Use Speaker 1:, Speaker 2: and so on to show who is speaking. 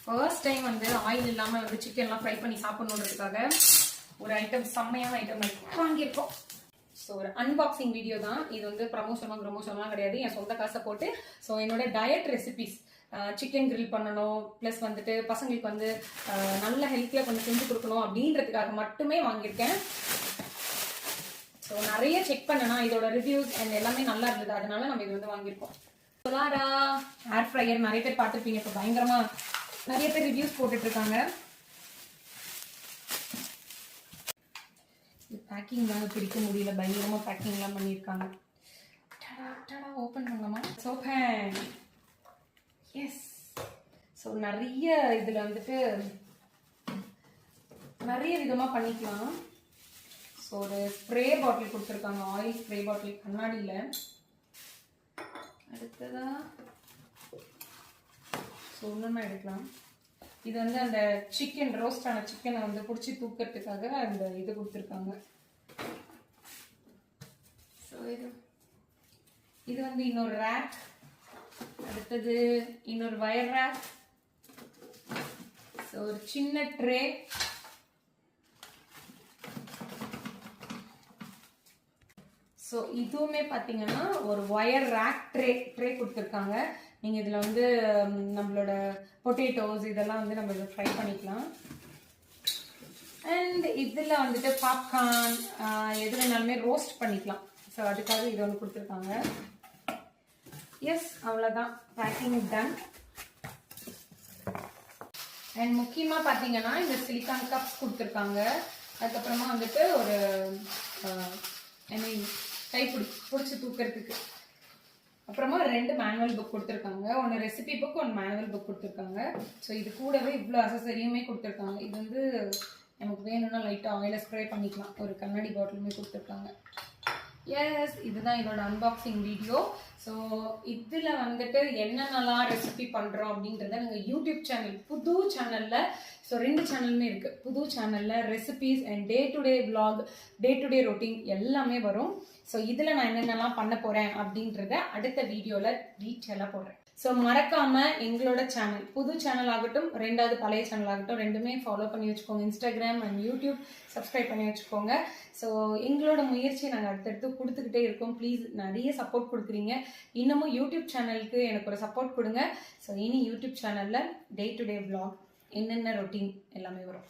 Speaker 1: First time வந்து oil இல்லாமல் வந்து சிக்கன்லாம் ஃப்ரை பண்ணி சாப்பிடணுன்றதுக்காக ஒரு ஐட்டம், செம்மையான ஐட்டம் வாங்கியிருக்கோம். ஸோ ஒரு அன்பாக்சிங் வீடியோ தான் இது. வந்து ப்ரமோஷன்லாம் கிடையாது, என் சொந்த காசை போட்டு. ஸோ என்னோட டயட் ரெசிபிஸ், சிக்கன் கிரில் பண்ணணும், ப்ளஸ் வந்துட்டு பசங்களுக்கு வந்து நல்ல ஹெல்த்தியாக கொஞ்சம் செஞ்சு கொடுக்கணும் அப்படின்றதுக்காக மட்டுமே வாங்கியிருக்கேன். ஸோ நிறைய செக் பண்ணனா இதோட ரிவ்யூஸ் அண்ட் எல்லாமே நல்லா இருந்தது, அதனால நம்ம இது வந்து வாங்கியிருக்கோம். சோலாரா ஏர் ஃப்ரையர் நிறைய பேர் பார்த்துருப்பீங்க, இப்போ பயங்கரமா நிறைய பேர் ரிவ்யூஸ் போட்டுட்டு இருக்காங்க. பேக்கிங் தாங்க பிரிக்க முடியல, பயங்கரமா பேக்கிங்லாம் பண்ணியிருக்காங்க. ஓப்பன் பண்ணலாமா? ஓப்பன். எஸ். ஸோ நிறைய இதில் வந்துட்டு நிறைய விதமாக பண்ணிக்கலாம். ஸோ ஒரு ஸ்ப்ரே பாட்டில் கொடுத்துருக்காங்க, ஆயில் ஸ்ப்ரே பாட்டில் கண்ணாடியில். அடுத்ததா ஸோ ஒன்றுன்னா எடுக்கலாம். இது வந்து அந்த சிக்கன், ரோஸ்டான சிக்கனை வந்து பிடிச்சி தூக்கிறதுக்காக அந்த இது கொடுத்துருக்காங்க. ஸோ இது வந்து இன்னொரு ரேக். அடுத்தது இன்னொரு வயர் ரேக். ஸோ ஒரு சின்ன ட்ரே. ஸோ இதுவுமே பார்த்தீங்கன்னா ஒரு ஒயர் ரேக் ட்ரே கொடுத்துருக்காங்க. நீங்கள் இதில் வந்து நம்மளோட பொட்டேட்டோஸ் இதெல்லாம் வந்து நம்ம இதில் ஃப்ரை பண்ணிக்கலாம். அண்ட் இதில் வந்துட்டு பாப்கார்ன் எது வேணாலுமே ரோஸ்ட் பண்ணிக்கலாம். ஸோ அதுக்காக இது ஒன்று கொடுத்துருக்காங்க. எஸ், அவ்வளோதான், பேக்கிங் டன். அண்ட் முக்கியமாக பார்த்தீங்கன்னா இந்த சிலிக்கான் கப்ஸ் கொடுத்துருக்காங்க. அதுக்கப்புறமா வந்துட்டு ஒரு கை பிடிச்சி தூக்கிறதுக்கு. அப்புறமா 2 மேனுவல் புக் கொடுத்துருக்காங்க, ஒன்று ரெசிபி புக், ஒன்று மேனுவல் புக் கொடுத்துருக்காங்க. ஸோ இது கூடவே இவ்வளோ அசசரியுமே கொடுத்துருக்காங்க. இது வந்து நமக்கு வேணும்னா லைட்டாக ஆயிலை ஸ்ப்ரே பண்ணிக்கலாம். ஒரு கண்ணாடி பாட்டிலுமே கொடுத்துருக்காங்க. எஸ், இதுதான் இதோட அன்பாக்சிங் வீடியோ. ஸோ இதில் வந்துட்டு என்னென்னலாம் ரெசிபி பண்ணுறோம் அப்படின்றத நீங்கள் யூடியூப் சேனல், புது சேனலில், ஸோ 2 சேனலுமே இருக்குது, புது சேனலில் recipes and day to day vlog, day to day routine எல்லாமே வரும். ஸோ இதில் நான் என்னென்னலாம் பண்ண போகிறேன் அப்படின்றத அடுத்த வீடியோவில் டீட்டெயிலாக போடுறேன். ஸோ மறக்காமல் எங்களோட சேனல், புது சேனல் ஆகட்டும், 2வது பழைய சேனல் ஆகட்டும், 2மே ஃபாலோ பண்ணி வச்சுக்கோங்க. இன்ஸ்டாகிராம் அண்ட் யூடியூப் சப்ஸ்கிரைப் பண்ணி வச்சுக்கோங்க. ஸோ எங்களோட முயற்சியை நாங்கள் அடுத்தடுத்து கொடுத்துக்கிட்டே இருக்கோம். ப்ளீஸ் நிறைய சப்போர்ட் கொடுக்குறீங்க. இன்னமும் யூடியூப் சேனலுக்கு எனக்கு ஒரு சப்போர்ட் கொடுங்க. ஸோ இனி யூடியூப் சேனலில் டே டு டே விளாக், என்னென்ன ரொட்டீன் எல்லாமே வரும்.